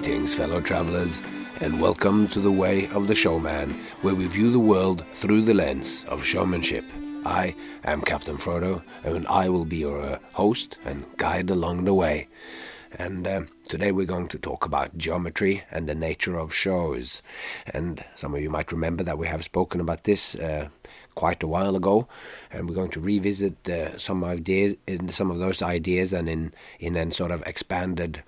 Greetings, fellow travelers, and welcome to the Way of the Showman, where we view the world through the lens of showmanship. I am Captain Frodo, and I will be your host and guide along the way. And today we're going to talk about geometry and the nature of shows. And some of you might remember that we have spoken about this quite a while ago, and we're going to revisit some ideas in some of those ideas, and in a sort of expanded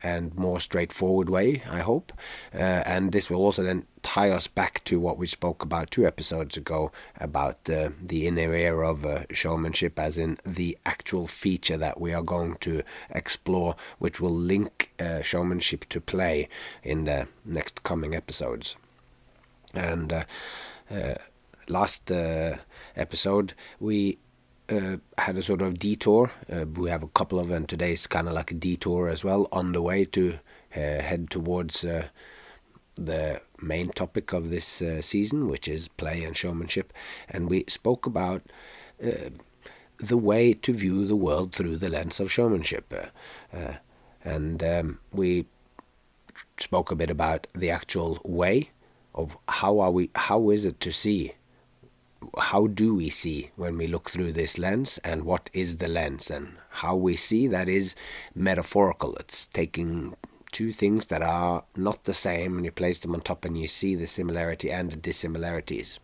and more straightforward way, I hope. And this will also then tie us back to what we spoke about 2 episodes ago about the inner ear of showmanship, as in the actual feature that we are going to explore, which will link showmanship to play in the next coming episodes. And last episode we had a sort of detour. We have a couple of, and today's kind of like a detour as well, on the way to head towards the main topic of this season, which is play and showmanship. And we spoke about the way to view the world through the lens of showmanship. And we spoke a bit about the actual way of how is it to see. How do we see when we look through this lens, and what is the lens? And how we see, that is metaphorical. It's taking 2 things that are not the same and you place them on top and you see the similarity and the dissimilarities.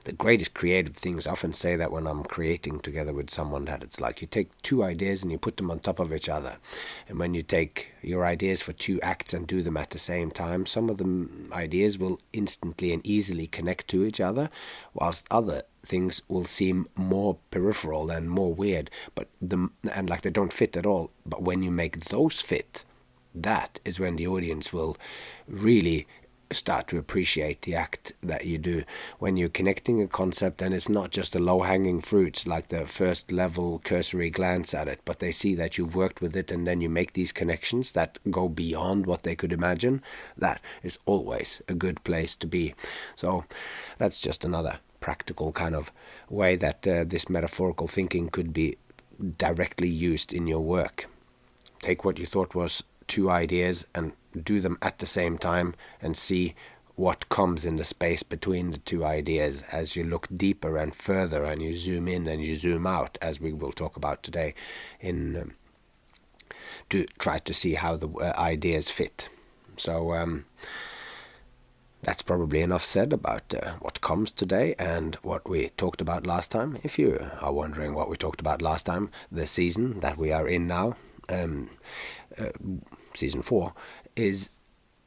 The greatest creative things, I often say that when I'm creating together with someone, that it's like you take 2 ideas and you put them on top of each other. And when you take your ideas for 2 acts and do them at the same time, some of the ideas will instantly and easily connect to each other, whilst other things will seem more peripheral and more weird, and like they don't fit at all. But when you make those fit, that is when the audience will really start to appreciate the act that you do. When you're connecting a concept, and it's not just the low-hanging fruits, like the first level cursory glance at it, but they see that you've worked with it, and then you make these connections that go beyond what they could imagine. That is always a good place to be. So that's just another practical kind of way that this metaphorical thinking could be directly used in your work. Take what you thought was 2 ideas and do them at the same time, and see what comes in the space between the 2 ideas as you look deeper and further, and you zoom in and you zoom out, as we will talk about today, to try to see how the ideas fit. So that's probably enough said about what comes today and what we talked about last time. If you are wondering what we talked about last time, the season that we are in now, season 4, is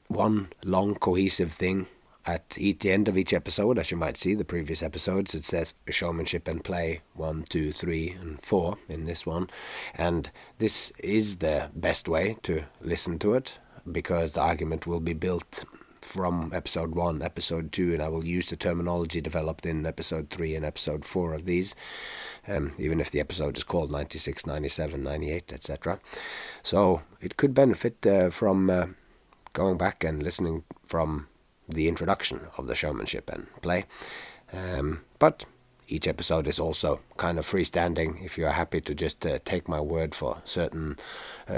one long cohesive thing. At the end of each episode, as you might see the previous episodes, it says showmanship and play 1, 2, 3, and 4 in this one. And this is the best way to listen to it, because the argument will be built from episode 1, episode 2, and I will use the terminology developed in episode 3 and episode 4 of these, even if the episode is called 96, 97, 98, etc. So it could benefit from going back and listening from the introduction of the showmanship and play. But each episode is also kind of freestanding. If you are happy to just take my word for certain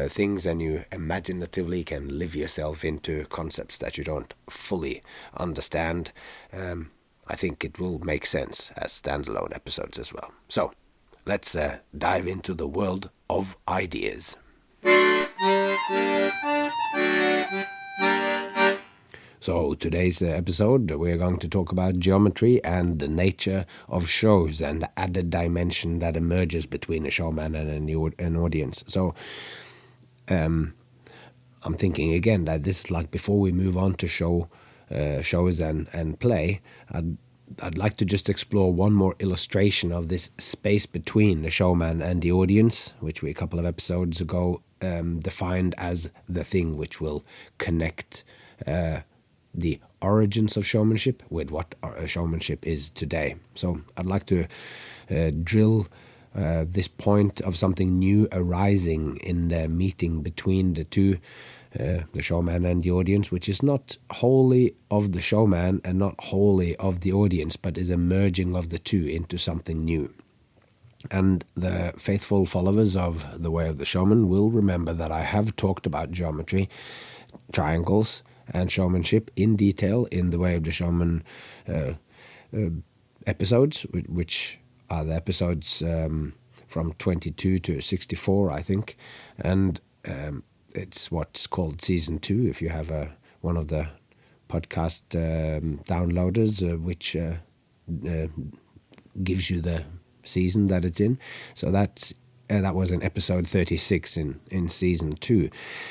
things, and you imaginatively can live yourself into concepts that you don't fully understand, I think it will make sense as standalone episodes as well. So let's dive into the world of ideas. So today's episode, we're going to talk about geometry and the nature of shows, and the added dimension that emerges between a showman and an audience. So I'm thinking again that this is like, before we move on to shows and play, I'd like to just explore one more illustration of this space between the showman and the audience, which we a couple of episodes ago defined as the thing which will connect the origins of showmanship with what showmanship is today. So I'd like to drill this point of something new arising in the meeting between the 2, the showman and the audience, which is not wholly of the showman and not wholly of the audience, but is a merging of the 2 into something new. And the faithful followers of the Way of the Showman will remember that I have talked about geometry, triangles, and showmanship in detail in the Way of the Showman episodes, which are the episodes from 22 to 64, I think. And it's what's called Season 2, if you have one of the podcast downloaders, which gives you the season that it's in. So that was in episode 36 in season 2,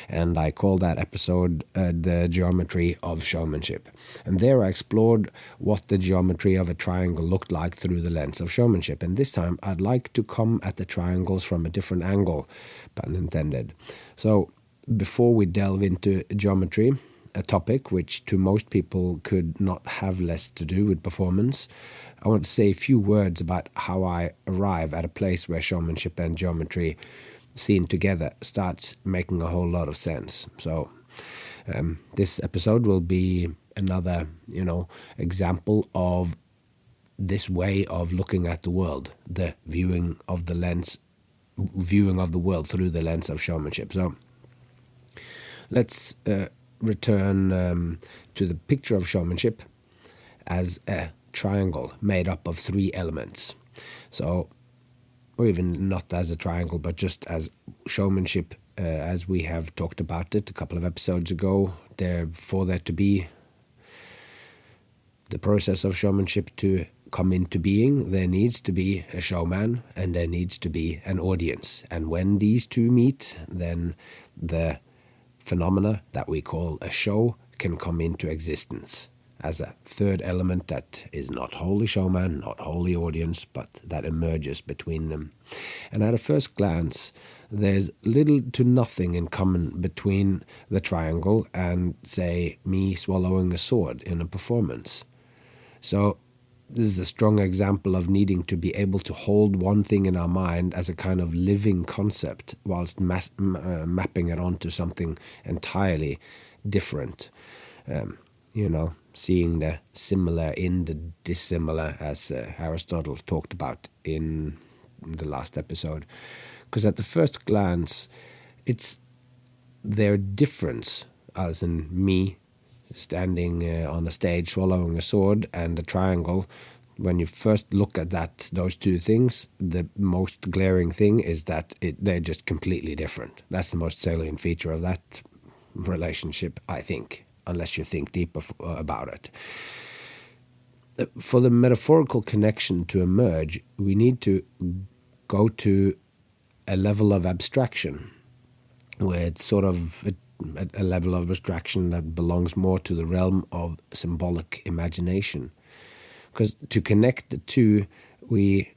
and I called that episode The Geometry of Showmanship. And there I explored what the geometry of a triangle looked like through the lens of showmanship. And this time I'd like to come at the triangles from a different angle, pun intended. So before we delve into geometry, a topic which to most people could not have less to do with performance, I want to say a few words about how I arrive at a place where showmanship and geometry seen together starts making a whole lot of sense. So this episode will be another, example of this way of looking at the world, the viewing of the world through the lens of showmanship. So let's return to the picture of showmanship as a triangle made up of 3 elements. So, or even not as a triangle, but just as showmanship, as we have talked about it a couple of episodes ago. For there to be the process of showmanship to come into being, there needs to be a showman and there needs to be an audience. And when these two meet, then the phenomena that we call a show can come into existence as a third element that is not wholly showman, not wholly audience, but that emerges between them. And at a first glance, there's little to nothing in common between the triangle and, say, me swallowing a sword in a performance. So this is a strong example of needing to be able to hold one thing in our mind as a kind of living concept whilst mapping it onto something entirely different. Seeing the similar in the dissimilar, as Aristotle talked about in the last episode. Because at the first glance, it's their difference, as in me standing on a stage swallowing a sword and a triangle. When you first look at those two things, the most glaring thing is that they're just completely different. That's the most salient feature of that relationship, I think, unless you think deeper about it. For the metaphorical connection to emerge, we need to go to a level of abstraction, where it's sort of a level of abstraction that belongs more to the realm of symbolic imagination. Because to connect the two, we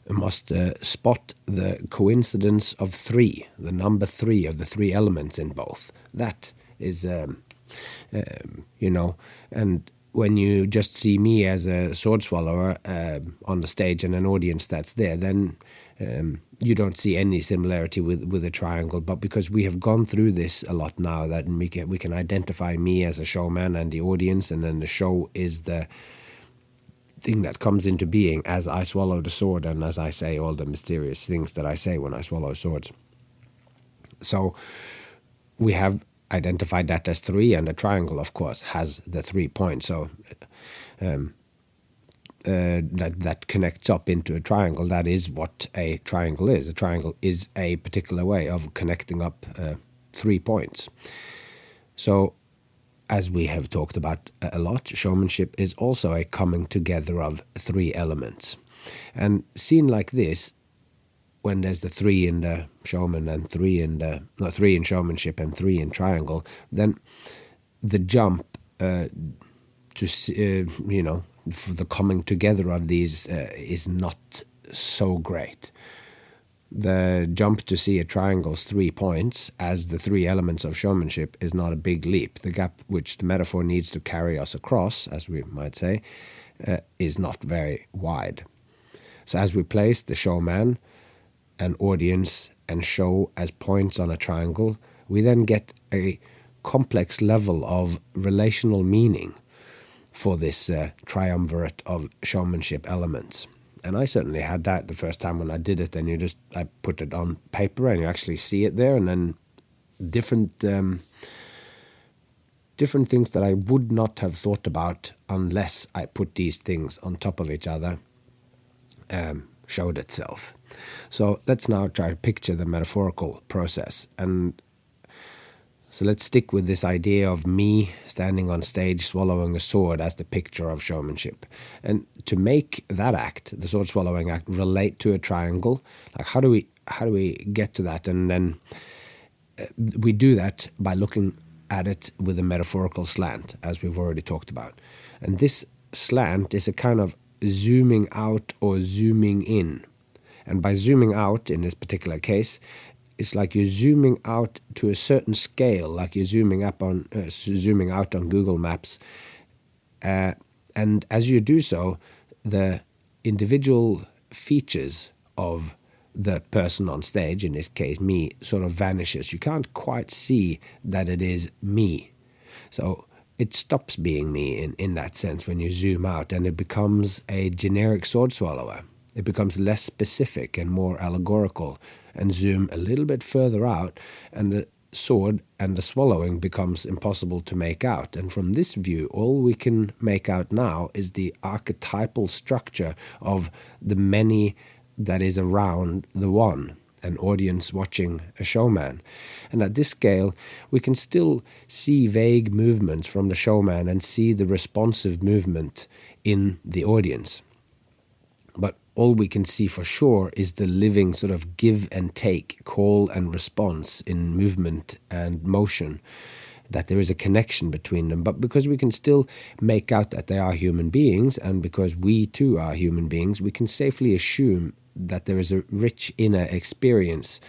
must spot the coincidence of 3, the number 3 of the 3 elements in both. That is... and when you just see me as a sword swallower on the stage and an audience that's there, then you don't see any similarity with a triangle. But because we have gone through this a lot now, that we can identify me as a showman and the audience, and then the show is the thing that comes into being as I swallow the sword and as I say all the mysterious things that I say when I swallow swords. So we have identified that as 3, and a triangle, of course, has the 3 points. So that connects up into a triangle. That is what a triangle is. A triangle is a particular way of connecting up 3 points. So, as we have talked about a lot, showmanship is also a coming together of 3 elements. And seen like this, when there's the 3 in the showman and 3 in showmanship and 3 in triangle, then the jump to for the coming together of these is not so great. The jump to see a triangle's 3 points as the 3 elements of showmanship is not a big leap. The gap which the metaphor needs to carry us across, as we might say, is not very wide. So as we place the showman, an audience, and show as points on a triangle, we then get a complex level of relational meaning for this triumvirate of showmanship elements. And I certainly had that the first time when I did it. And I put it on paper and you actually see it there, and then different things that I would not have thought about unless I put these things on top of each other showed itself. So let's now try to picture the metaphorical process. And so let's stick with this idea of me standing on stage swallowing a sword as the picture of showmanship. And to make that act, the sword swallowing act, relate to a triangle, like how do we get to that? And then we do that by looking at it with a metaphorical slant, as we've already talked about. And this slant is a kind of zooming out or zooming in. And by zooming out, in this particular case, it's like you're zooming out to a certain scale, like you're zooming out on Google Maps. And as you do so, the individual features of the person on stage, in this case me, sort of vanishes. You can't quite see that it is me. So it stops being me in that sense when you zoom out, and it becomes a generic sword swallower. It becomes less specific and more allegorical, and zoom a little bit further out, and the sword and the swallowing becomes impossible to make out. And from this view, all we can make out now is the archetypal structure of the many that is around the one, an audience watching a showman. And at this scale, we can still see vague movements from the showman and see the responsive movement in the audience. But all we can see for sure is the living sort of give and take, call and response in movement and motion, that there is a connection between them. But because we can still make out that they are human beings, and because we too are human beings, we can safely assume that there is a rich inner experience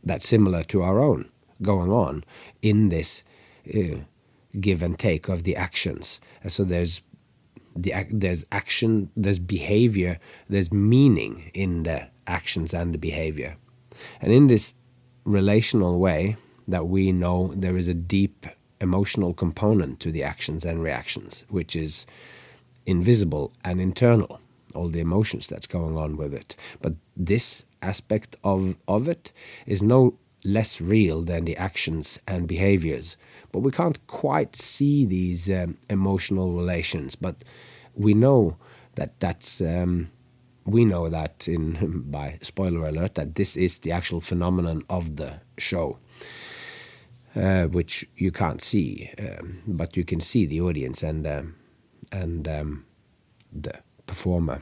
that's similar to our own going on in this give and take of the actions. And so there's action, there's behavior, there's meaning in the actions and the behavior. And in this relational way that we know, there is a deep emotional component to the actions and reactions, which is invisible and internal, all the emotions that's going on with it. But this aspect of it is no less real than the actions and behaviors. But we can't quite see these emotional relations. But we know we know that by spoiler alert, that this is the actual phenomenon of the show, which you can't see, but you can see the audience and the performer.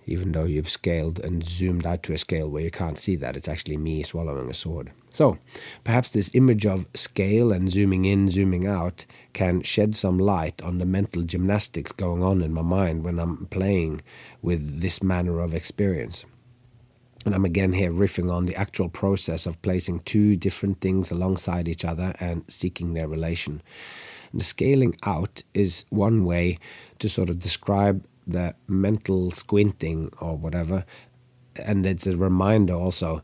Even though you've scaled and zoomed out to a scale where you can't see that, it's actually me swallowing a sword. So perhaps this image of scale and zooming in, zooming out can shed some light on the mental gymnastics going on in my mind when I'm playing with this manner of experience. And I'm again here riffing on the actual process of placing two different things alongside each other and seeking their relation. And the scaling out is one way to sort of describe the mental squinting or whatever, and it's a reminder also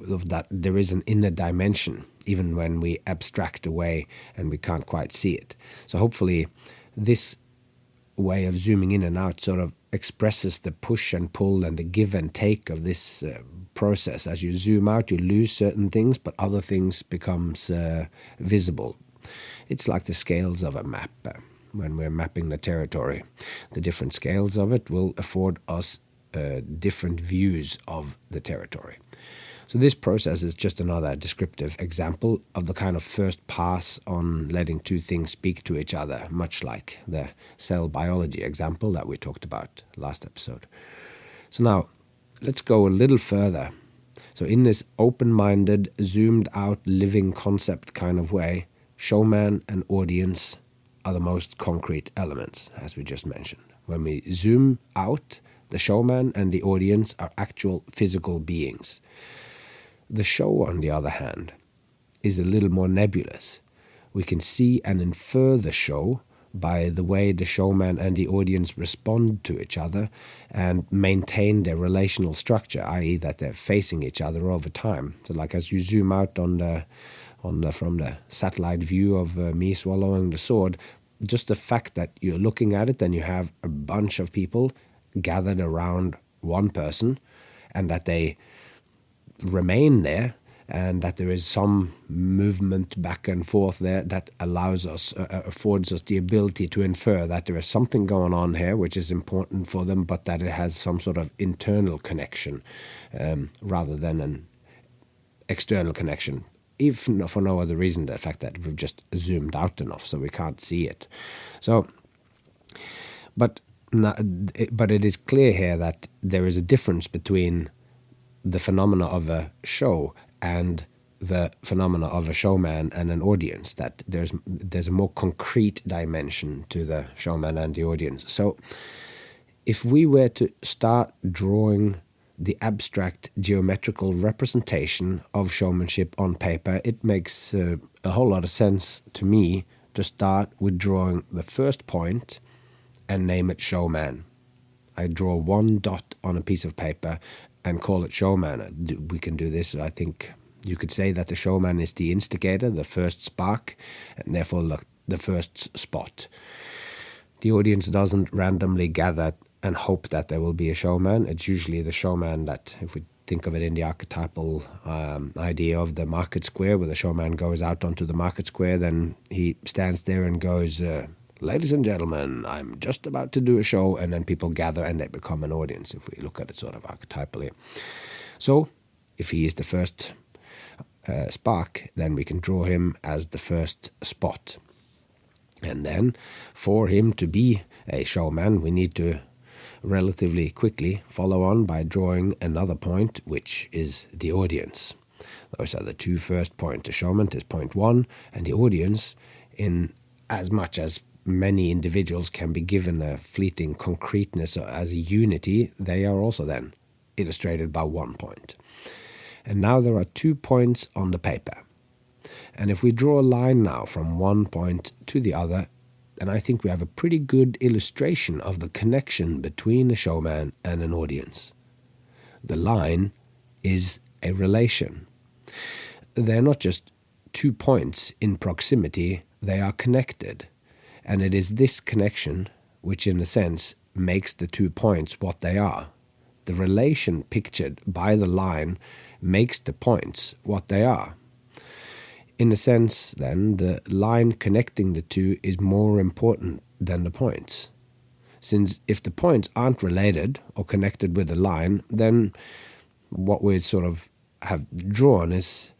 of that there is an inner dimension even when we abstract away and we can't quite see it. So hopefully this way of zooming in and out sort of expresses the push and pull and the give and take of this process. As you zoom out, you lose certain things, but other things becomes visible. It's like the scales of a map. When we're mapping the territory, the different scales of it will afford us different views of the territory. So this process is just another descriptive example of the kind of first pass on letting two things speak to each other, much like the cell biology example that we talked about last episode. So now, let's go a little further. So in this open-minded, zoomed-out, living concept kind of way, showman and audience are the most concrete elements, as we just mentioned. When we zoom out, the showman and the audience are actual physical beings. The show, on the other hand, is a little more nebulous. We can see and infer the show by the way the showman and the audience respond to each other and maintain their relational structure, i.e. that they're facing each other over time. So like as you zoom out from the satellite view of me swallowing the sword, just the fact that you're looking at it and you have a bunch of people gathered around one person and that they remain there, and that there is some movement back and forth there that allows us, affords us the ability to infer that there is something going on here which is important for them, but that it has some sort of internal connection rather than an external connection, even for no other reason than the fact that we've just zoomed out enough so we can't see it. So, but it is clear here that there is a difference between the phenomena of a show and the phenomena of a showman and an audience, that there's a more concrete dimension to the showman and the audience. So if we were to start drawing the abstract geometrical representation of showmanship on paper, it makes a whole lot of sense to me to start with drawing the first point and name it Showman. I draw one dot on a piece of paper and call it Showman. We can do this. I think you could say that the showman is the instigator, the first spark, and therefore the first spot. The audience doesn't randomly gather and hope that there will be a showman. It's usually the showman that, if we think of it in the archetypal idea of the market square, where the showman goes out onto the market square, then he stands there and goes, ladies and gentlemen, I'm just about to do a show, and then people gather and they become an audience, if we look at it sort of archetypally. So if he is the first spark, then we can draw him as the first spot. And then for him to be a showman, we need to relatively quickly follow on by drawing another point, which is the audience. Those are the two first points. The showman is point one, and the audience, in as much as many individuals can be given a fleeting concreteness as a unity, they are also then illustrated by one point. And now there are 2 points on the paper. And if we draw a line now from one point to the other, then I think we have a pretty good illustration of the connection between a showman and an audience. The line is a relation. They're not just 2 points in proximity, they are connected. And it is this connection which, in a sense, makes the 2 points what they are. The relation pictured by the line makes the points what they are. In a sense, then, the line connecting the two is more important than the points. Since if the points aren't related or connected with the line, then what we sort of have drawn is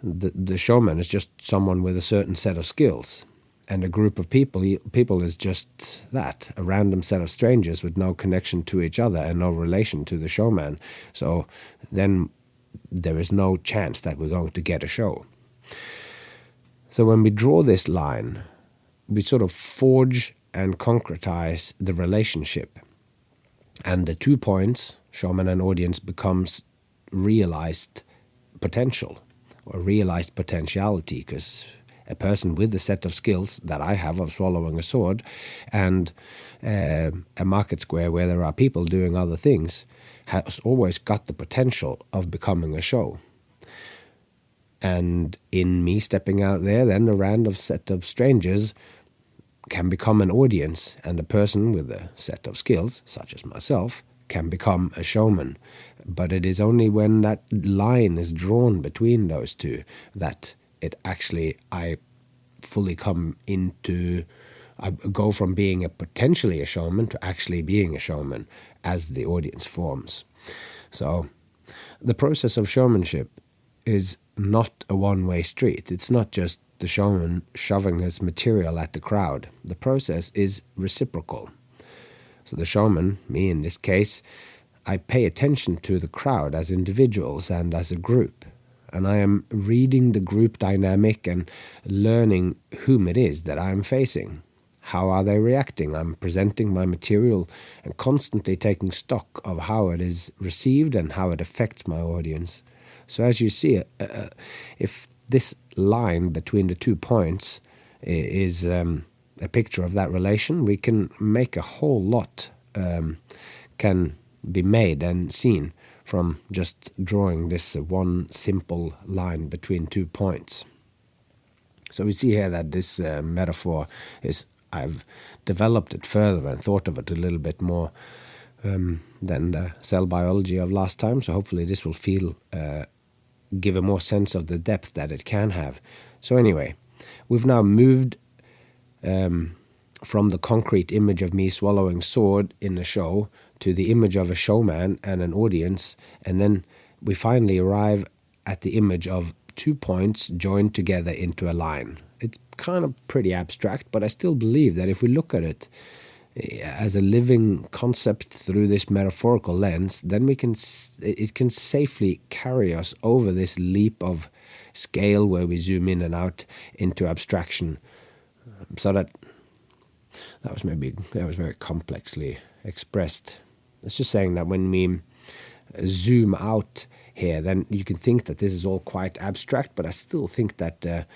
the showman is just someone with a certain set of skills. And a group of people is just that, a random set of strangers with no connection to each other and no relation to the showman. So then there is no chance that we're going to get a show. So when we draw this line, we sort of forge and concretize the relationship. And the 2 points, showman and audience, becomes realized potential or realized potentiality, because a person with the set of skills that I have of swallowing a sword and a market square where there are people doing other things has always got the potential of becoming a show. And in me stepping out there, then a random set of strangers can become an audience, and a person with a set of skills, such as myself, can become a showman. But it is only when that line is drawn between those two that I fully come into, I go from being potentially a showman to actually being a showman as the audience forms. So the process of showmanship is not a one-way street. It's not just the showman shoving his material at the crowd. The process is reciprocal. So the showman, me in this case, I pay attention to the crowd as individuals and as a group. And I am reading the group dynamic and learning whom it is that I am facing. How are they reacting? I'm presenting my material and constantly taking stock of how it is received and how it affects my audience. So as you see, if this line between the 2 points is a picture of that relation, we can make a whole lot, can be made and seen from just drawing this one simple line between 2 points. So we see here that this metaphor is, I've developed it further and thought of it a little bit more than the cell biology of last time. So hopefully this will give a more sense of the depth that it can have. So anyway, we've now moved from the concrete image of me swallowing sword in a show to the image of a showman and an audience, and then we finally arrive at the image of 2 points joined together into a line. It's kind of pretty abstract, but I still believe that if we look at it as a living concept through this metaphorical lens, then it can safely carry us over this leap of scale where we zoom in and out into abstraction. So that was very complexly expressed. It's just saying that when we zoom out here, then you can think that this is all quite abstract, but I still think that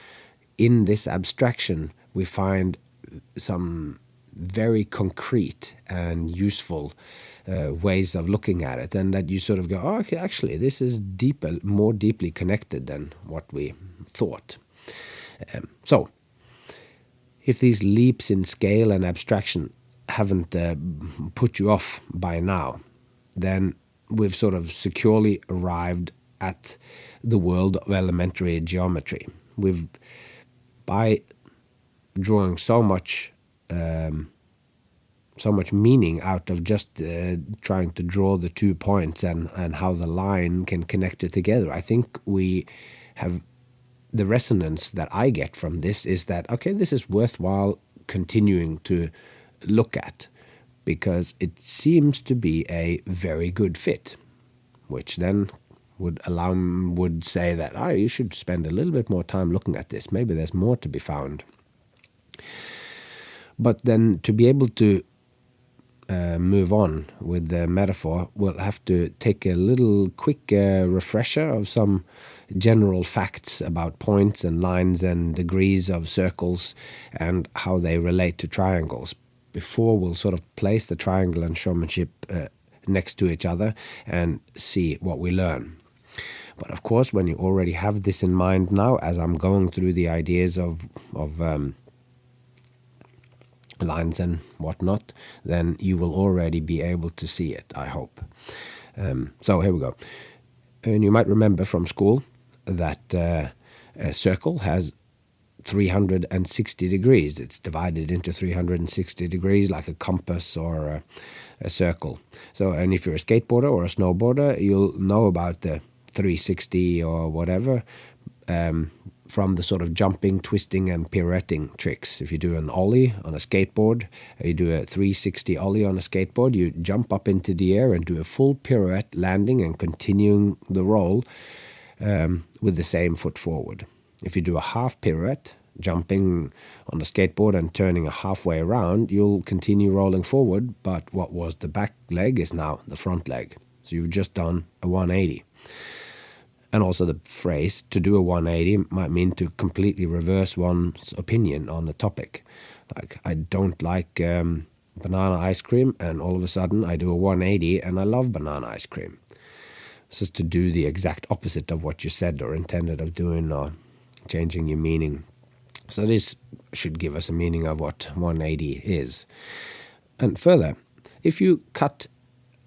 in this abstraction we find some very concrete and useful ways of looking at it, and that you sort of go, oh, okay, actually this is more deeply connected than what we thought. So if these leaps in scale and abstraction haven't put you off by now, then we've sort of securely arrived at the world of elementary geometry. By drawing so much meaning out of just trying to draw the 2 points and how the line can connect it together, I think we have the resonance that I get from this is that, okay, this is worthwhile continuing to look at, because it seems to be a very good fit, which then would say that you should spend a little bit more time looking at this. Maybe there's more to be found. But then to be able to move on with the metaphor, we'll have to take a little quick refresher of some general facts about points and lines and degrees of circles and how they relate to triangles, before we'll sort of place the triangle and showmanship next to each other and see what we learn. But of course, when you already have this in mind now, as I'm going through the ideas of lines and whatnot, then you will already be able to see it, I hope. So here we go. And you might remember from school that a circle has 360 degrees. It's divided into 360 degrees like a compass or a circle. So, and if you're a skateboarder or a snowboarder, you'll know about the 360 or whatever from the sort of jumping, twisting, and pirouetting tricks. If you do an ollie on a skateboard, you do a 360 ollie on a skateboard, you jump up into the air and do a full pirouette, landing and continuing the roll with the same foot forward. If you do a half pirouette, jumping on the skateboard and turning a halfway around, you'll continue rolling forward, but what was the back leg is now the front leg. So you've just done a 180. And also the phrase to do a 180 might mean to completely reverse one's opinion on the topic. Like, I don't like banana ice cream, and all of a sudden I do a 180 and I love banana ice cream. This is to do the exact opposite of what you said or intended of doing, or changing your meaning. So this should give us a meaning of what 180 is. And further, if you cut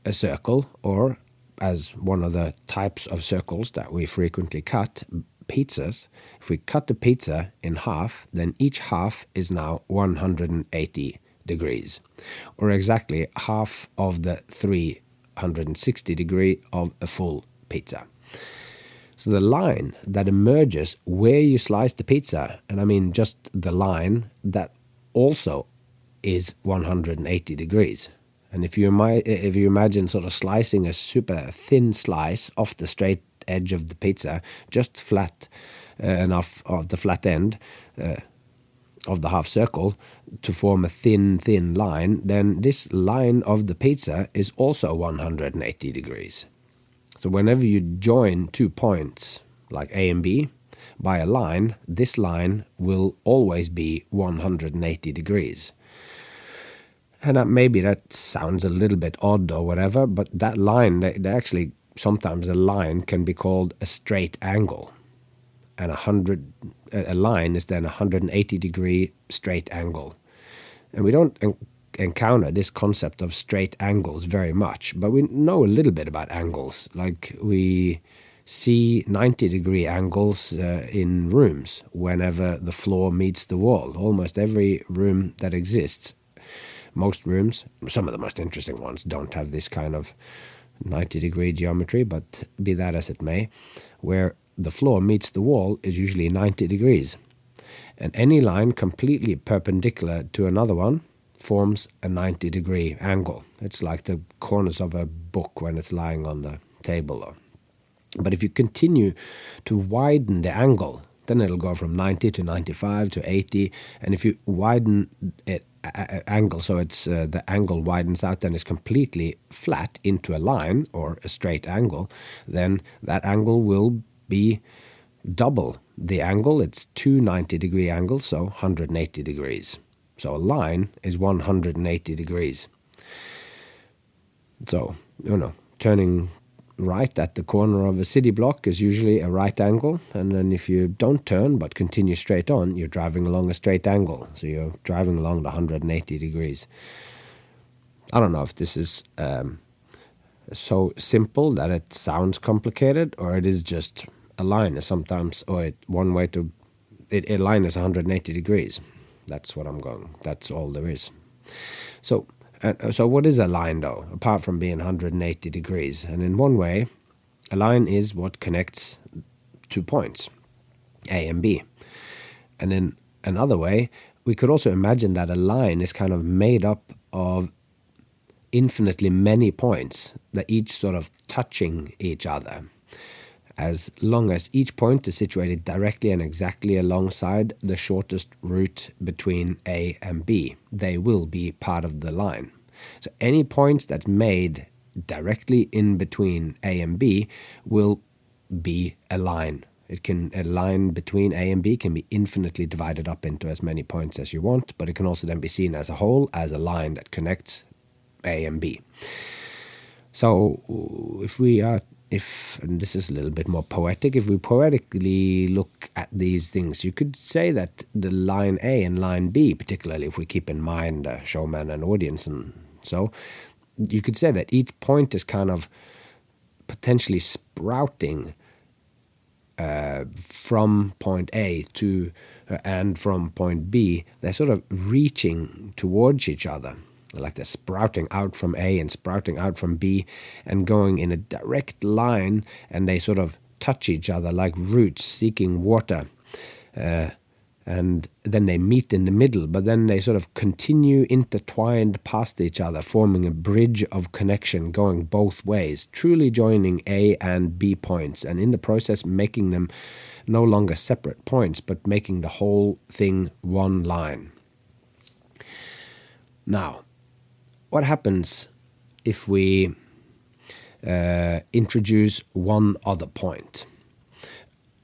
a circle, or as one of the types of circles that we frequently cut, pizzas, if we cut the pizza in half, then each half is now 180 degrees, or exactly half of the 360 degree of a full pizza. So the line that emerges where you slice the pizza, and I mean just the line, that also is 180 degrees. And if you imagine sort of slicing a super thin slice off the straight edge of the pizza, just flat enough of the flat end of the half circle to form a thin line, then this line of the pizza is also 180 degrees. So whenever you join 2 points, like A and B, by a line, this line will always be 180 degrees. And maybe that sounds a little bit odd or whatever, but that line, they actually, sometimes a line can be called a straight angle. And a line is then a 180 degree straight angle. And we don't encounter this concept of straight angles very much, but we know a little bit about angles. Like we see 90-degree angles in rooms whenever the floor meets the wall. Almost every room that exists, most rooms, some of the most interesting ones, don't have this kind of 90-degree geometry, but be that as it may, where the floor meets the wall is usually 90 degrees. And any line completely perpendicular to another one forms a 90-degree angle. It's like the corners of a book when it's lying on the table. But if you continue to widen the angle, then it'll go from 90 to 95 to 80. And if you widen it angle, so it's the angle widens out, then it's completely flat into a line or a straight angle, then that angle will be double the angle. It's two 90-degree angles, so 180 degrees. So a line is 180 degrees. So, turning right at the corner of a city block is usually a right angle, and then if you don't turn but continue straight on, you're driving along a straight angle. So you're driving along the 180 degrees. I don't know if this is so simple that it sounds complicated, or it is just a line is sometimes, or one way to, a line is 180 degrees. That's what I'm going. That's all there is. So what is a line, though, apart from being 180 degrees? And in one way, a line is what connects 2 points, A and B. And in another way, we could also imagine that a line is kind of made up of infinitely many points that each sort of touching each other. As long as each point is situated directly and exactly alongside the shortest route between A and B, they will be part of the line. So any points that's made directly in between A and B will be a line. A line between A and B can be infinitely divided up into as many points as you want, but it can also then be seen as a whole, as a line that connects A and B. So and this is a little bit more poetic, if we poetically look at these things, you could say that the line A and line B, particularly if we keep in mind showman and audience, and so you could say that each point is kind of potentially sprouting from point A to and from point B. They're sort of reaching towards each other, like they're sprouting out from A and sprouting out from B and going in a direct line, and they sort of touch each other like roots seeking water. And then they meet in the middle, but then they sort of continue intertwined past each other, forming a bridge of connection going both ways, truly joining A and B points, and in the process making them no longer separate points, but making the whole thing one line. Now, what happens if we introduce one other point,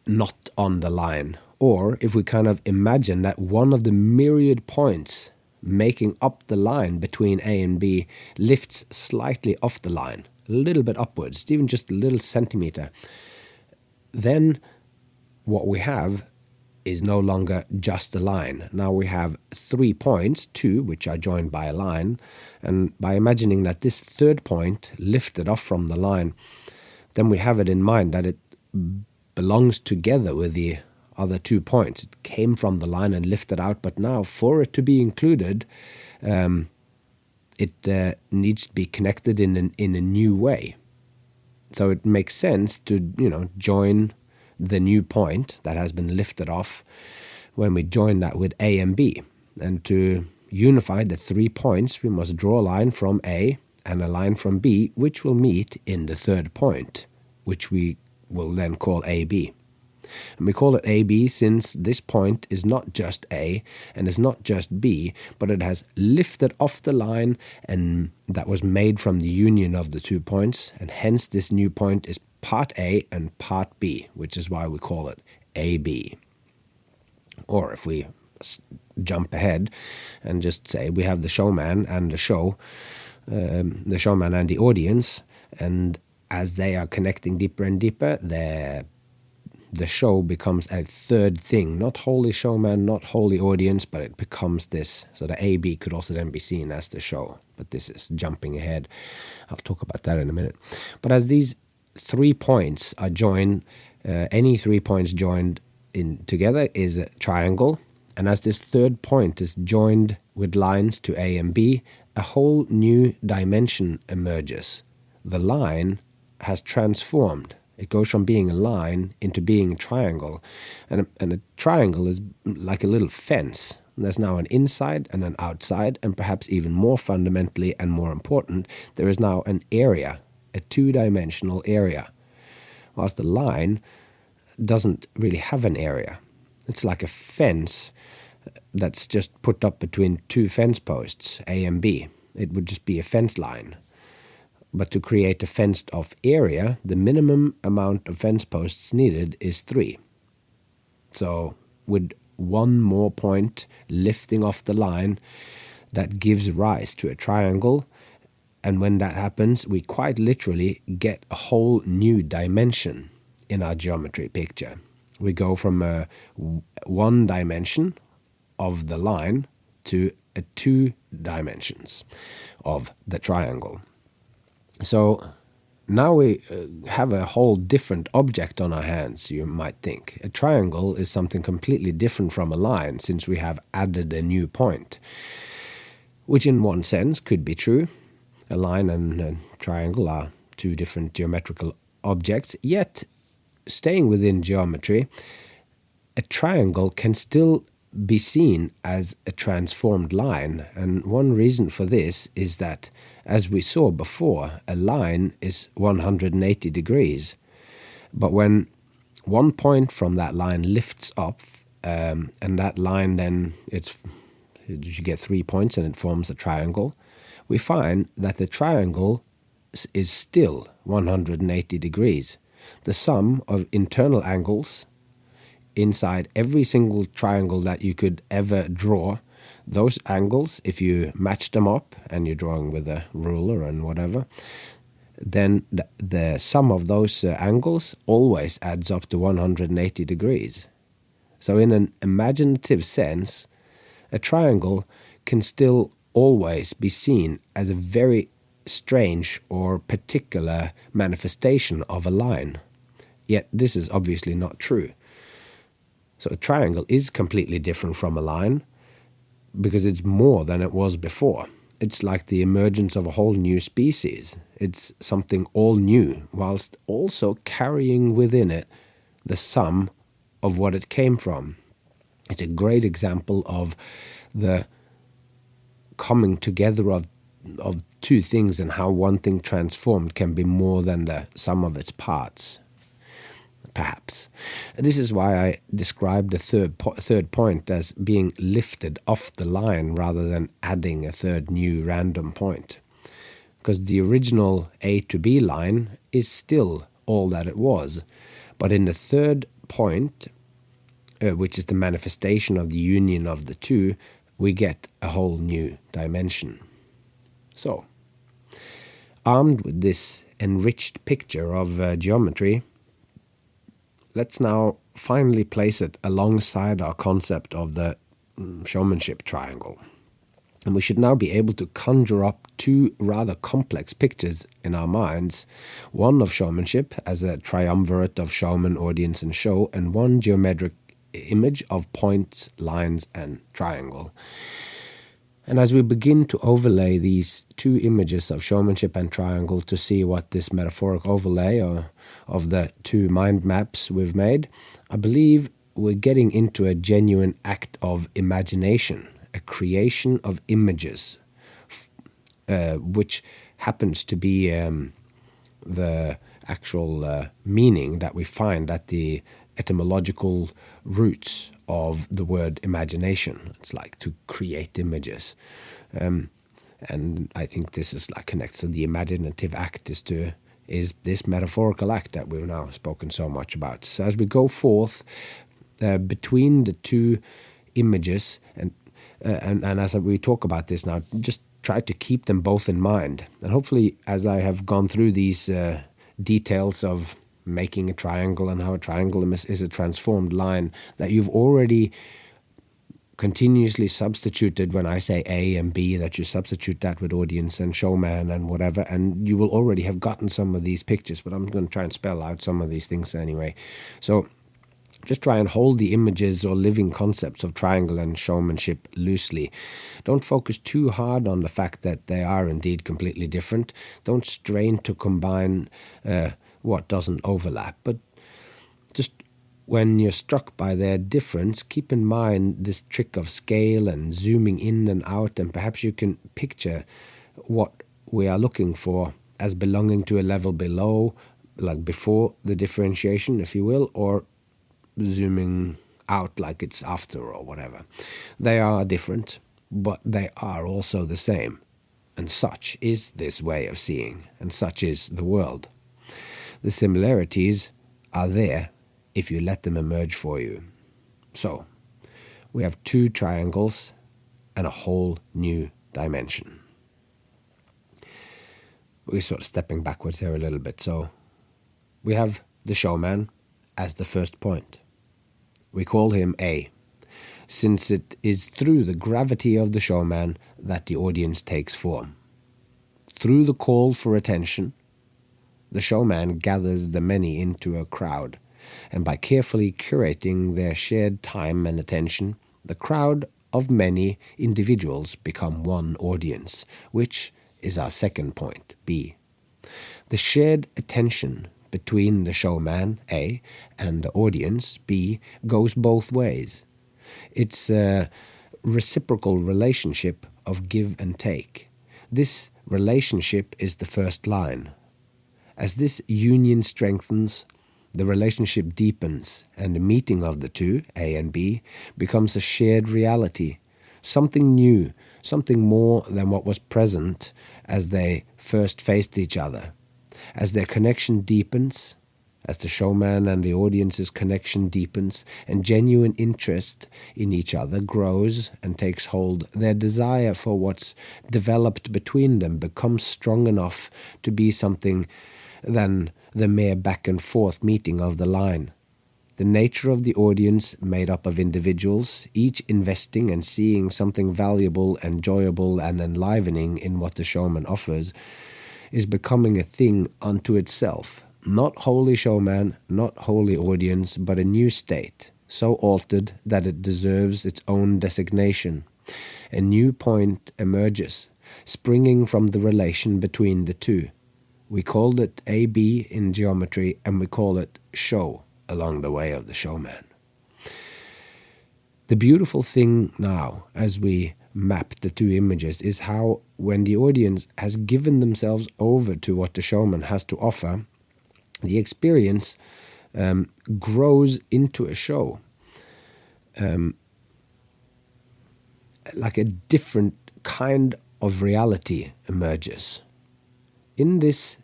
not on the line? Or if we kind of imagine that one of the myriad points making up the line between A and B lifts slightly off the line, a little bit upwards, even just a little centimeter, then what we have is no longer just a line. Now we have 3 points, 2 which are joined by a line, and by imagining that this third point lifted off from the line, then we have it in mind that it belongs together with the other 2 points. It came from the line and lifted out, but now for it to be included, it needs to be connected in a new way. So it makes sense to join the new point that has been lifted off when we join that with A and B. And to unify the 3 points, we must draw a line from A and a line from B, which will meet in the third point, which we will then call AB. And we call it AB since this point is not just A and is not just B, but it has lifted off the line, and that was made from the union of the 2 points, and hence this new point is part A and part B, which is why we call it AB. Or if we jump ahead and just say we have the showman and the show, the showman and the audience, and as they are connecting deeper and deeper, the show becomes a third thing, not wholly showman, not wholly audience, but it becomes this. So the AB could also then be seen as the show, but this is jumping ahead. I'll talk about that in a minute. But as these 3 points are joined, any 3 points joined in together is a triangle, and as this third point is joined with lines to A and B, a whole new dimension emerges. The line has transformed. It goes from being a line into being a triangle. And a triangle is like a little fence. There's now an inside and an outside, and perhaps even more fundamentally and more important, there is now an area, a two-dimensional area. Whilst the line doesn't really have an area. It's like a fence that's just put up between two fence posts, A and B. It would just be a fence line. But to create a fenced-off area, the minimum amount of fence posts needed is 3. So with one more point lifting off the line, that gives rise to a triangle. And when that happens, we quite literally get a whole new dimension in our geometry picture. We go from a 1 dimension of the line to a 2 dimensions of the triangle. So now we have a whole different object on our hands, you might think. A triangle is something completely different from a line, since we have added a new point, which in one sense could be true. A line and a triangle are 2 different geometrical objects, yet staying within geometry, a triangle can still be seen as a transformed line, and one reason for this is that, as we saw before, a line is 180 degrees, but when one point from that line lifts up, and that line then, you get 3 points and it forms a triangle, we find that the triangle is still 180 degrees. The sum of internal angles inside every single triangle that you could ever draw, those angles, if you match them up, and you're drawing with a ruler and whatever, then the sum of those angles always adds up to 180 degrees. So in an imaginative sense, a triangle can still always be seen as a very strange or particular manifestation of a line. Yet this is obviously not true. So a triangle is completely different from a line because it's more than it was before. It's like the emergence of a whole new species. It's something all new, whilst also carrying within it the sum of what it came from. It's a great example of the coming together of 2 things, and how one thing transformed can be more than the sum of its parts. Perhaps. This is why I described the third point as being lifted off the line rather than adding a third new random point. Because the original A to B line is still all that it was. But in the third point, which is the manifestation of the union of the 2, we get a whole new dimension. So, armed with this enriched picture of geometry, let's now finally place it alongside our concept of the showmanship triangle. And we should now be able to conjure up 2 rather complex pictures in our minds, one of showmanship as a triumvirate of showman, audience, and show, and one geometric image of points, lines, and triangle. And as we begin to overlay these 2 images of showmanship and triangle to see what this metaphoric overlay of the 2 mind maps we've made, I believe we're getting into a genuine act of imagination, a creation of images, which happens to be the actual meaning that we find at the etymological roots of the word imagination. It's like to create images. And I think this is like connects to the imaginative act is this metaphorical act that we've now spoken so much about. So as we go forth between the 2 images, and as we talk about this now, just try to keep them both in mind. And hopefully, as I have gone through these details of making a triangle and how a triangle is a transformed line that you've already continuously substituted. When I say A and B, that you substitute that with audience and showman and whatever, and you will already have gotten some of these pictures, but I'm going to try and spell out some of these things anyway. So just try and hold the images or living concepts of triangle and showmanship loosely. Don't focus too hard on the fact that they are indeed completely different. Don't strain to combine what doesn't overlap, but just when you're struck by their difference, keep in mind this trick of scale and zooming in and out, and perhaps you can picture what we are looking for as belonging to a level below, like before the differentiation, if you will, or zooming out like it's after or whatever. They are different, but they are also the same. And such is this way of seeing, and such is the world. The similarities are there if you let them emerge for you. So, we have two triangles and a whole new dimension. We're sort of stepping backwards here a little bit. So, we have the showman as the first point. We call him A, since it is through the gravity of the showman that the audience takes form. Through the call for attention, the showman gathers the many into a crowd, and by carefully curating their shared time and attention, the crowd of many individuals become one audience, which is our second point, B. The shared attention between the showman, A, and the audience, B, goes both ways. It's a reciprocal relationship of give and take. This relationship is the first line. As this union strengthens, the relationship deepens, and the meeting of the two, A and B, becomes a shared reality, something new, something more than what was present as they first faced each other. As their connection deepens, as the showman and the audience's connection deepens, and genuine interest in each other grows and takes hold, their desire for what's developed between them becomes strong enough to be something than the mere back and forth meeting of the line. The nature of the audience, made up of individuals, each investing and seeing something valuable, enjoyable, and enlivening in what the showman offers, is becoming a thing unto itself. Not wholly showman, not wholly audience, but a new state, so altered that it deserves its own designation. A new point emerges, springing from the relation between the two. We called it AB in geometry, and we call it show along the way of the showman. The beautiful thing now, as we map the two images, is how when the audience has given themselves over to what the showman has to offer, the experience grows into a show. Like a different kind of reality emerges. In this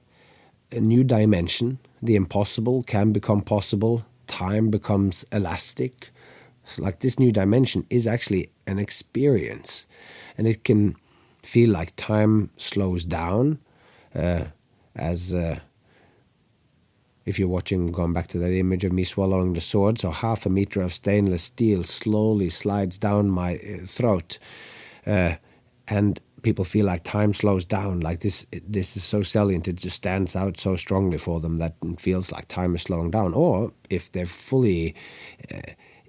new dimension, the impossible can become possible, time becomes elastic. So like this new dimension is actually an experience, and it can feel like time slows down, as if you're watching, going back to that image of me swallowing the sword, so 1/2 meter of stainless steel slowly slides down my throat, and people feel like time slows down, like this is so salient, it just stands out so strongly for them that it feels like time is slowing down. Or if they're fully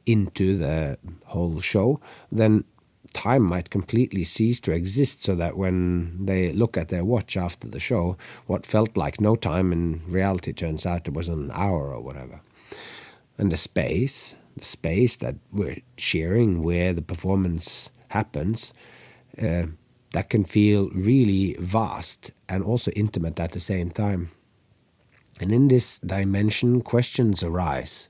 into the whole show, then time might completely cease to exist, so that when they look at their watch after the show, what felt like no time in reality turns out it was an hour or whatever. And the space that we're sharing, where the performance happens, that can feel really vast and also intimate at the same time. And in this dimension, questions arise.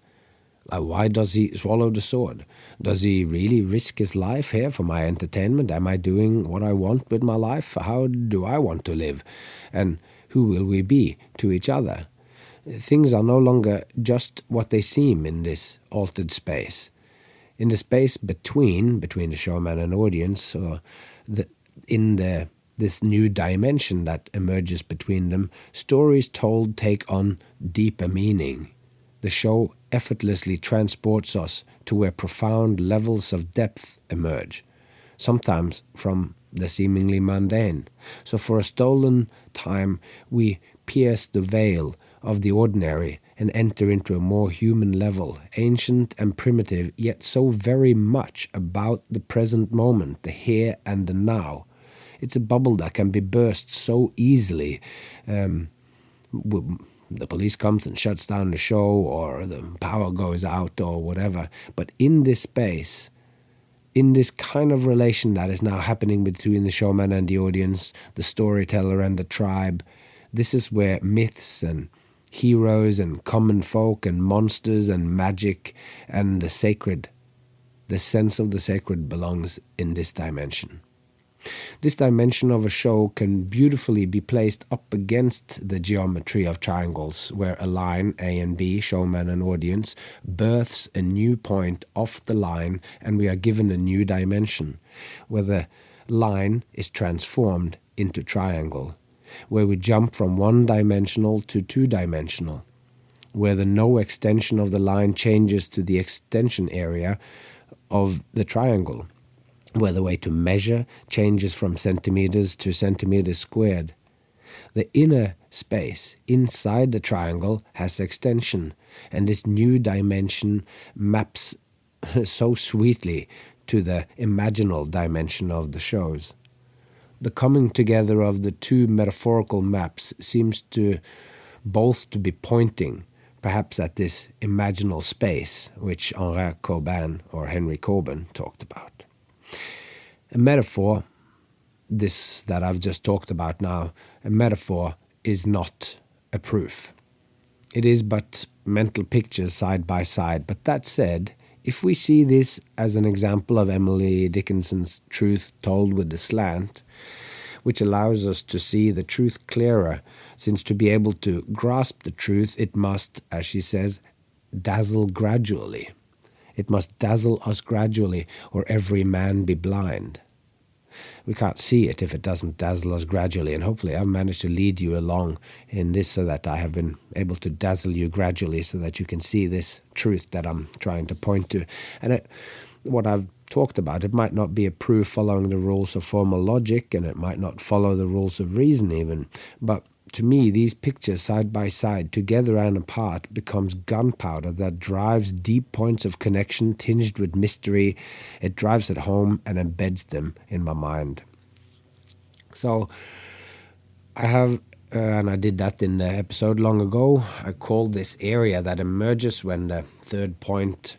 Like, why does he swallow the sword? Does he really risk his life here for my entertainment? Am I doing what I want with my life? How do I want to live? And who will we be to each other? Things are no longer just what they seem in this altered space. In the space between the showman and audience, or in the this new dimension that emerges between them, stories told take on deeper meaning. The show effortlessly transports us to where profound levels of depth emerge, sometimes from the seemingly mundane. So for a stolen time, we pierce the veil of the ordinary and enter into a more human level, ancient and primitive, yet so very much about the present moment, the here and the now. It's a bubble that can be burst so easily. The police comes and shuts down the show, or the power goes out, or whatever. But in this space, in this kind of relation that is now happening between the showman and the audience, the storyteller and the tribe, this is where myths and heroes and common folk and monsters and magic and the sacred, the sense of the sacred belongs in this dimension. This dimension of a show can beautifully be placed up against the geometry of triangles, where a line, A and B, showman and audience, births a new point off the line, and we are given a new dimension, where the line is transformed into triangle, where we jump from one-dimensional to two-dimensional, where the no extension of the line changes to the extension area of the triangle, where the way to measure changes from centimeters to centimeters squared. The inner space inside the triangle has extension, and this new dimension maps so sweetly to the imaginal dimension of the shows. The coming together of the two metaphorical maps seems to both to be pointing perhaps at this imaginal space which Henri Corbin or Henry Corbin talked about. A metaphor, this that I've just talked about now, a metaphor is not a proof. It is but mental pictures side by side. But that said, if we see this as an example of Emily Dickinson's truth told with the slant, which allows us to see the truth clearer, since to be able to grasp the truth, it must, as she says, dazzle gradually. It must dazzle us gradually, or every man be blind. We can't see it if it doesn't dazzle us gradually, and hopefully I've managed to lead you along in this so that I have been able to dazzle you gradually so that you can see this truth that I'm trying to point to. And what I've talked about, it might not be a proof following the rules of formal logic, and it might not follow the rules of reason even, but to me, these pictures side by side, together and apart, becomes gunpowder that drives deep points of connection tinged with mystery. It drives it home and embeds them in my mind. So I have, and I did that in the episode long ago, I called this area that emerges when the third point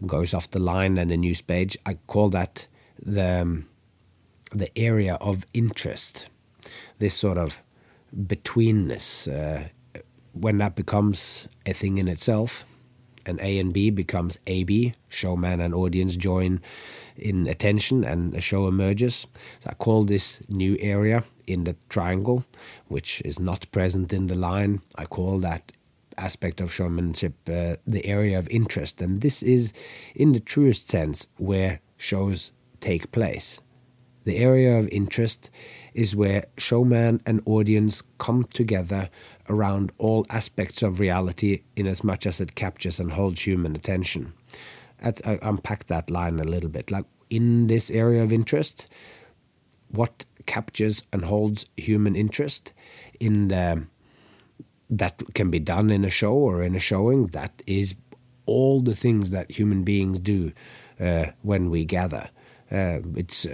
goes off the line and a new page, I call that the area of interest. This sort of betweenness, when that becomes a thing in itself, and A and B becomes AB, showman and audience join in attention and a show emerges. So I call this new area in the triangle, which is not present in the line, I call that aspect of showmanship the area of interest. And this is, in the truest sense, where shows take place. The area of interest is where showman and audience come together around all aspects of reality in as much as it captures and holds human attention. I unpack that line a little bit. Like, in this area of interest, what captures and holds human interest in that can be done in a show or in a showing, that is all the things that human beings do when we gather. It's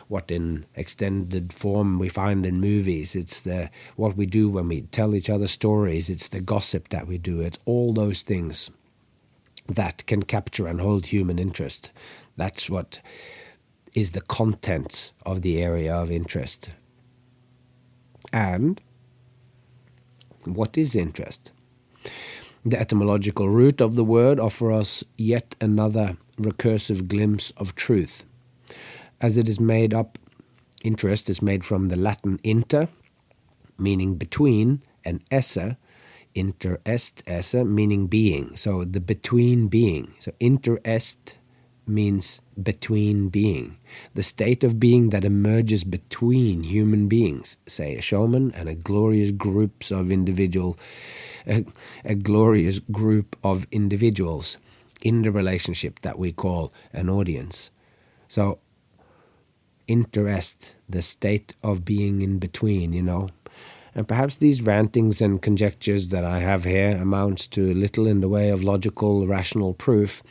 what in extended form we find in movies. It's what we do when we tell each other stories. It's the gossip that we do. It's all those things that can capture and hold human interest. That's what is the contents of the area of interest. And what is interest? The etymological root of the word offers us yet another recursive glimpse of truth. As it is made up, interest is made from the Latin inter, meaning between, and esse, inter est esse, meaning being. So the between being. So inter est means between being, the state of being that emerges between human beings, say a showman and a glorious group of individuals in the relationship that we call an audience. So interest, the state of being in between, And perhaps these rantings and conjectures that I have here amounts to little in the way of logical, rational proof,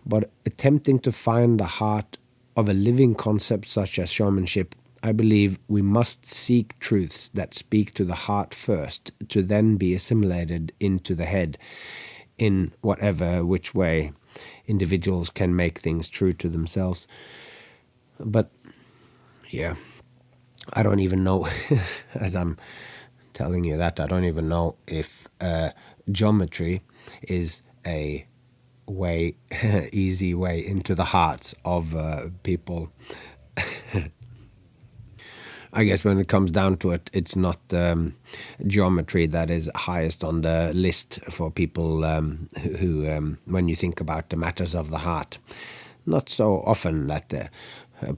but attempting to find the heart of a living concept such as showmanship, I believe we must seek truths that speak to the heart first, to then be assimilated into the head in whatever which way individuals can make things true to themselves. But yeah, I don't even know, as I'm telling you that, I don't even know if geometry is a easy way into the hearts of people. I guess when it comes down to it, it's not geometry that is highest on the list for people who when you think about the matters of the heart. Not so often that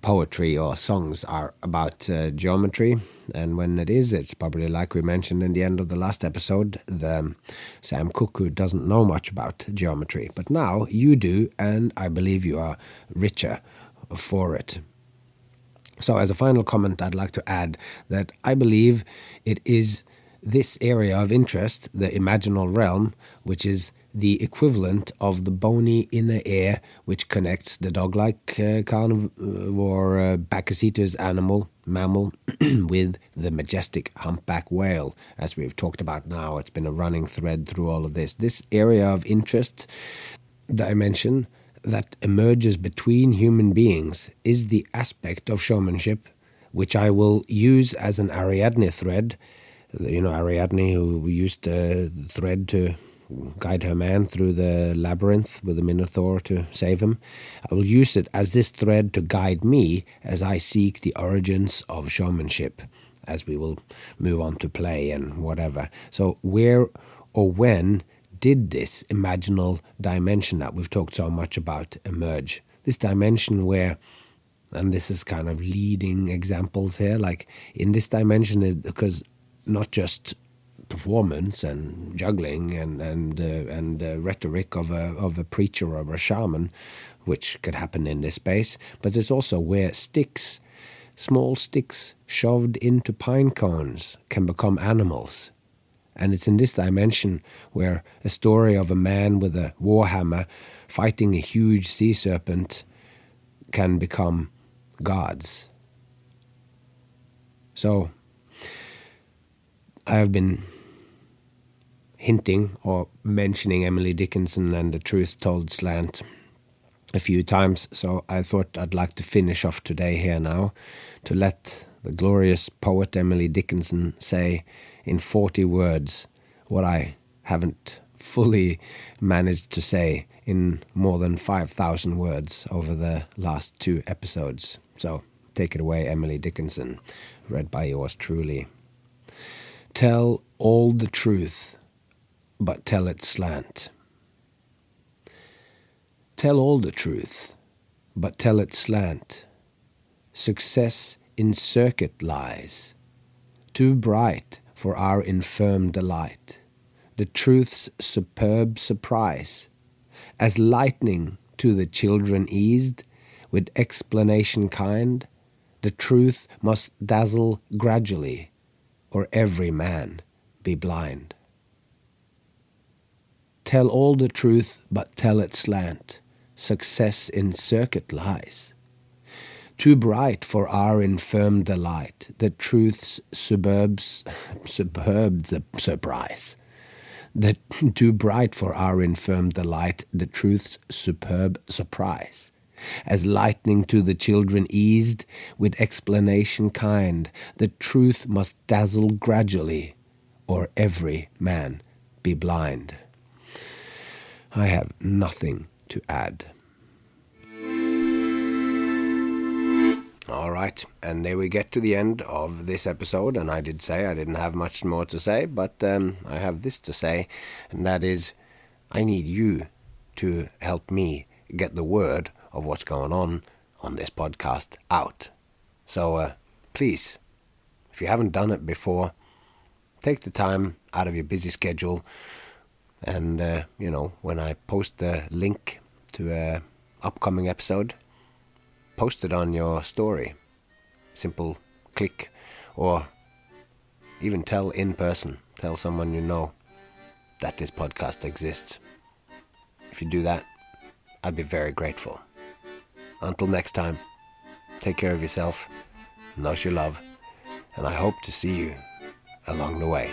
poetry or songs are about geometry, and when it is, it's probably like we mentioned in the end of the last episode, the Sam Cooke, who doesn't know much about geometry. But now you do, and I believe you are richer for it. So as a final comment, I'd like to add that I believe it is this area of interest, the imaginal realm, which is the equivalent of the bony inner ear which connects the dog-like carnivore Pachycetus mammal with the majestic humpback whale. As we've talked about now, it's been a running thread through all of this. This area of interest dimension that emerges between human beings is the aspect of showmanship which I will use as an Ariadne thread. Ariadne, who used a thread to guide her man through the labyrinth with the Minotaur to save him. I will use it as this thread to guide me as I seek the origins of showmanship, as we will move on to play and whatever. So where or when did this imaginal dimension that we've talked so much about emerge? This dimension where, and this is kind of leading examples here, like in this dimension is because not just performance and juggling and rhetoric of a preacher or a shaman, which could happen in this space, but it's also where small sticks shoved into pine cones can become animals. And it's in this dimension where a story of a man with a warhammer fighting a huge sea serpent can become gods. So I have been hinting or mentioning Emily Dickinson and the Truth Told slant a few times, so I thought I'd like to finish off today here now to let the glorious poet Emily Dickinson say in 40 words what I haven't fully managed to say in more than 5,000 words over the last 2 episodes. So take it away, Emily Dickinson, read by yours truly. Tell all the truth, but tell it slant. Tell all the truth, but tell it slant. Success in circuit lies, too bright for our infirm delight. The truth's superb surprise, as lightning to the children eased, with explanation kind, the truth must dazzle gradually, or every man be blind. Tell all the truth, but tell it slant. Success in circuit lies, too bright for our infirm delight, the truth's superb surprise. Too bright for our infirm delight, the truth's superb surprise. As lightning to the children eased, with explanation kind, the truth must dazzle gradually, or every man be blind. I have nothing to add. All right, and there we get to the end of this episode, and I did say I didn't have much more to say, but I have this to say, and that is I need you to help me get the word of what's going on this podcast out. So please, if you haven't done it before, take the time out of your busy schedule, and when I post the link to a upcoming episode, post it on your story. Simple click, or even tell someone you know that this podcast exists. If you do that, I'd be very grateful. Until next time, take care of yourself, those you love, and I hope to see you along the way.